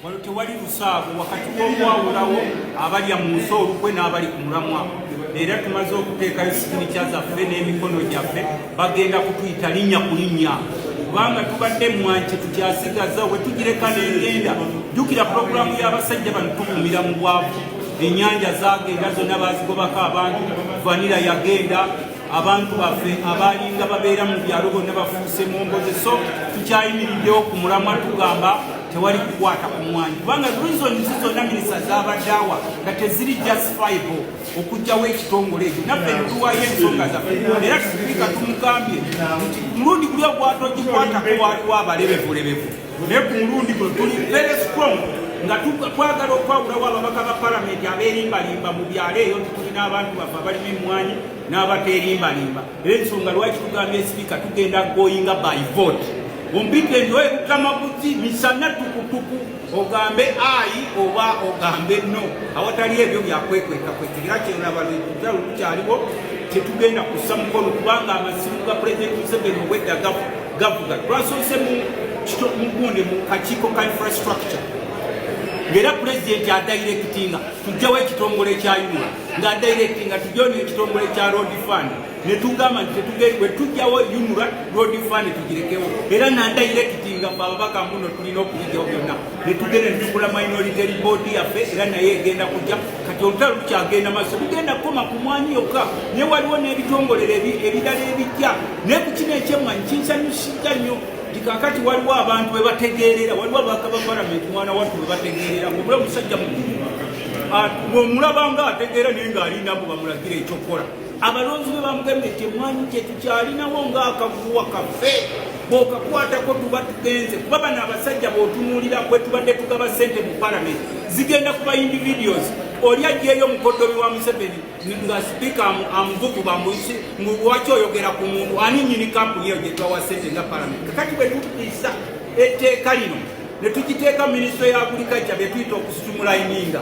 wano tewali lusaago wakati w'okwawulawo abali mu nsi olukwe n'abali ku mulamwa. Era tumaze okuteekayo siginikya zaffe n'emikono gyaffe bagenda kutuyita linnya ku linnya kubanga tubadde mwanyi tukyasigaza we tugireka n'engenda. Jjukira pulogulaamu y'abasajja bano tukumira mu bwavu. Ennyanja zaagenda zonna baazigobako abantu, vanira yagenda, abantu baffe abaalinga babeera mu byalo bonna bafuuse mu mboze. So tukyayimiriddewo ku mulamwa tugamba tewali kukwata ku mwanyi kubanga reasons zonna minisita z'abaddawa nga teziri justifiable okugjawo ekitongole ekyo. Naffe netuwaayo ensonga zaffe era tusiika tumugambye nti mulundi guli ogwatogikwatako waaliwo abalebevulebevu naye ku mulundi gwe tuli very strong nga twagala okwawulawo ababaka ba palamenti abeerimbalimba mu byalo eyo nti tulina abantu baffe abalimu emmwanyi n'abateerimbalimba. Era ensonga lwaki tugambye sipiika tugenda goyinga by vote. Ompite Yoweri Lutamaguzi misana tukutuku ogambe ayi oba ogambe no awatali ebyo byakwekweka kwekera kyonna balwekuza lukyaliwo tetugenda kussa mukono kubanga amasimu ga President Museveni obwedda gavuga twasoose mu gundi mu kakiiko ka infrastructure ng'era pulezidenti adirectinga tujjawo ekitongole kya UNRA ng'adirectinga tujjawo n'ekitongole kya road fund ne tugamba nti bwe tujjawo UNRA road fund tugirekewo era n'adirectinga ababaka mbuno tulina okubijjawo byonna ne tugenda ne tukula minority report yaffe era naye egenda kujja kati olutalo lukyagenda maaso tugenda kukoma ku mwanyi yokka naye waliwo n'ebitongolero ebirala ebijja naye ku kino ekyemmwanyi kinsanyusiza nnyo kakati waliwo abantu be bategeerera waliwo ababaka ba palamenti mwana wattu be bategeerera ng'omulaba omusajja mukulu ng'omulaba nga ategeera naye ng'alinabo bamulagira ekyokukola. Abalonzi be bamugambye nti emmwanyi kye tukyalinawo ng'akaguwa kaffe bw'okakwatako tuba tugenze kuba bano abasajja bw'otunuulira bwe tubadde tugaba ssente mu palamenti zigenda kuba individuals. Oli ajjeeyo omukoddomi wa Museveni nga sipiika amuvukuba lwaki oyogera ku muntu ani nnyini kampuni eyo gye twawa ssente nga palamenti. Kakati bwe tutuisa etteeka lino ne tugiteeka minisitule ya agriculture bye tuyita okusitumulininga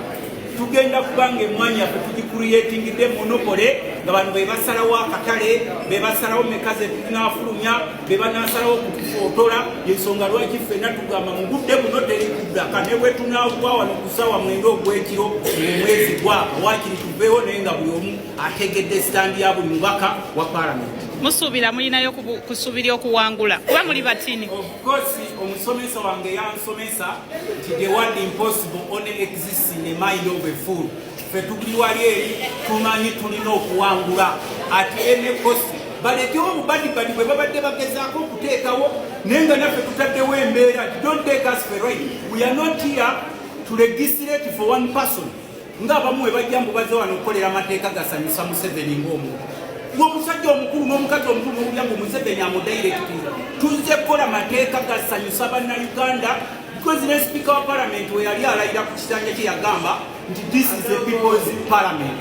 tugenda kubanga emmwanyi yaffe tugicreatingidde monopole nga bano be basalawo akatale be basalawo mekaze tunafulumya be banasalawo kutufootola yensonga lwaki ffenna tugamba mu budde buno teri kuddaka ne bwe tunaagwa wano ku ssaawa 9 ogw'ekiro omwezi gwaka waakiri tuveewo naye nga buli omu ategedde sitandi ya buli mubaka wa palamenti. Musuubira mulinayo kusuubira okuwangula kuba muli batini? Of course omusomesa wange yansomesa nti the word impossible only exists in the mind of a fool. Ffe tuli wali eri tumanyi tulina okuwangula ati ene kosi baletewo obubadibadi bwe babadde bagezaako okuteekawo naye nga naffe tutaddewo embeera nti don't take us for right. We are not here to legislate for one person ng'abamu we bajja mbubaze wano okukolera amateeka gasanyusa Museveni ng'omuntu omusajja omukulu n'omukazi omukulu n'owulira ngu Museveni amudirectinga. Tuzze kukola mateeka gasanyusa bannayuganda because ne speaker wa palamenti we yali alayira ku kisanja kye yagamba nti this is a people's parliament.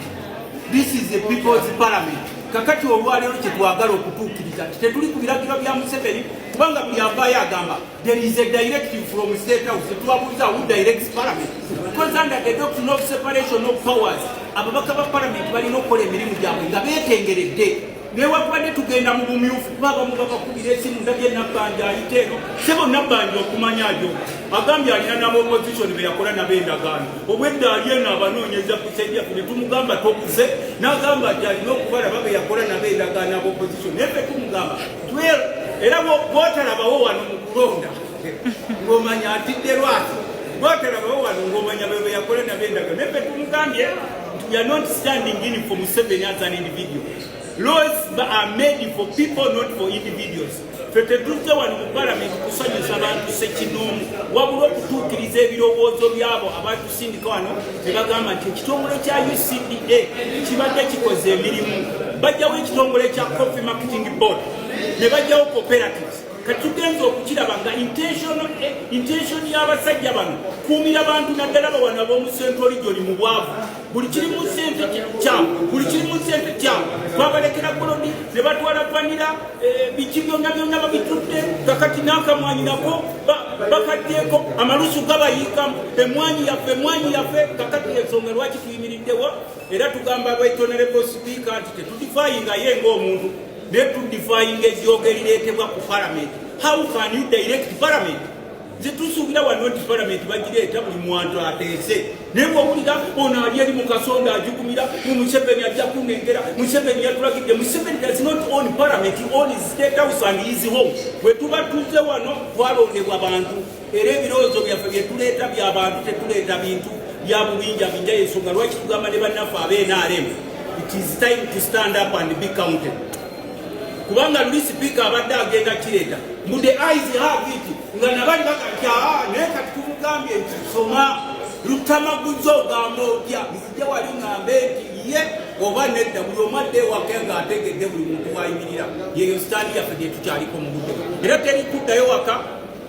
This is a people's parliament. Kakati olwaleero kye twagala okutuukiriza nti tetuli ku biragiro bya Museveni kubanga buli avaayo agamba there is a directive from state house. Tubabuuza who directs parliament because under the doctrine of separation of powers ababaka ba palamenti balina okukola emirimu gyabwe nga beetengeredde newakubadde tugenda mu bumyufu kuba abamu babakubira esimu ndabye nabbanja ayite eno sebo nabbanja okumanya ajo agambye alina nabo opposition be yakola nab'endagaano obwedda ali eno abanoonyeza ku kyejjafu ne tumugamba tokuze n'agamba nti alina okubalaba be yakola nab'endagaano aba opposition naye ffe tumugamba era bwotalabawo wano mu kulonda ng'omanya atidde lwaki bwotalabawo wano ng'omanya be yakola nab'endagaano naye ffe tumugambye we are not standing in for Museveni as an individual. Laws are made for people, not for individuals. Fetetuzze wano mu palamenti kusanyusa abantu ssekinomu wabula okutuukiriza ebirowoozo byabo abatusindika wano ne bagamba nti ekitongole kya UCDA kibadde kikoze emirimu. Bajjawo ekitongole kya Coffee Marketing Board ne bajjawo cooperatives. Katugenza okukiraba nga intention y'abasajja bano kuumira abantu naddala bawano ab'omu Central Region mu bwavu buli kiri mu ssente kyabwe babalekera golodi ne batwala vanira biki byonna babitudde kakati n'akamwanyi nako bakaddeeko amalusu gabayiikamu emmwanyi yaffe kakati ensonga lwaki tuyimiriddewo era tugamba abaitonerebo sipiika nti tetudifayinga ye ng'omuntu ne tudifying ejjooga erireetebwa ku parliament. How can you direct parliament? zetusuubira wano nti palamenti bagireeta buli mwantu ateese naye bw'owulira ono ali eri mu kasonda agigumira Museveni ajja kunengera Museveni yatulagidde. Museveni does not own parliament, he owns his state house and his home. Bwe tuba tuzze wano twalondebwa bantu era ebirowoozo byaffe bye tuleeta by'abantu tetuleeta bintu bya bubinjabinja. Y'ensonga lwaki tugamba ne bannaffe ab'NRM it is time to stand up and be counted. Kubanga luli sipiika abadde agenda kireeta mu the eyes have it nga nabali bakatya naye kati tumugambye nti soma Lutamaguzi ogamba otya nzija wali ngambe nti ye oba nedda buli omadde wake nga ategedde buli muntu wayimirira. Yeyo sitaandi yaffe gye tukyaliko mu budde era teri kuddayo waka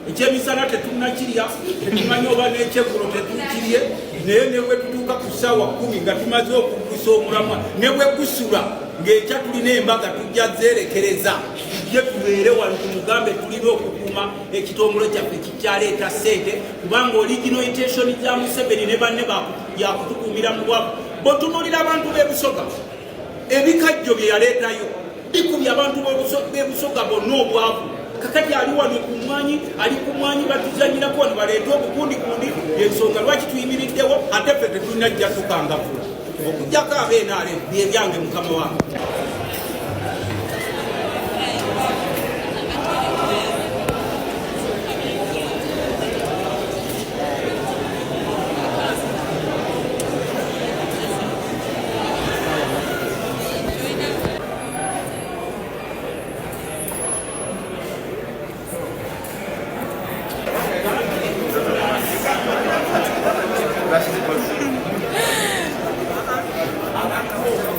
ekyemisana tetunnakirya tetumanyi oba n'ekyeggulo tetukirye naye ne bwe tutuuka ku ssaawa 10 nga tumaze okugusa omulamwa ne bwe gusula ng'ekya tulina embaga tujja zeerekereza tujje tubeere wano tumugambe tulina okukuuma ekitongole kyaffe kikyaleeta ssente kubanga original intention za Museveni ne banne yakutukuumira mu bwavu. Bw'otunuulira abantu b'ebusoga ebikajjo bye yaleetayo bikubye abantu b'ebusoga bonna obwavu. Kakati ali wano ku mwanyi ali ku mwanyi batuzanyirako wano baleete obukundikundi. Y'ensonga lwaki tuyimiriddewo ate ffe tetulina jja tukangavula okujjako ab'NRM bye byange mukama wange.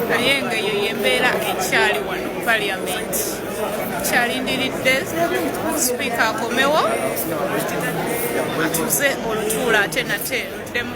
naye nga eyo yembeera ekyali wano paliamenti kyalindiridde sipiika akomewo atuze olutuula ate nate luddemu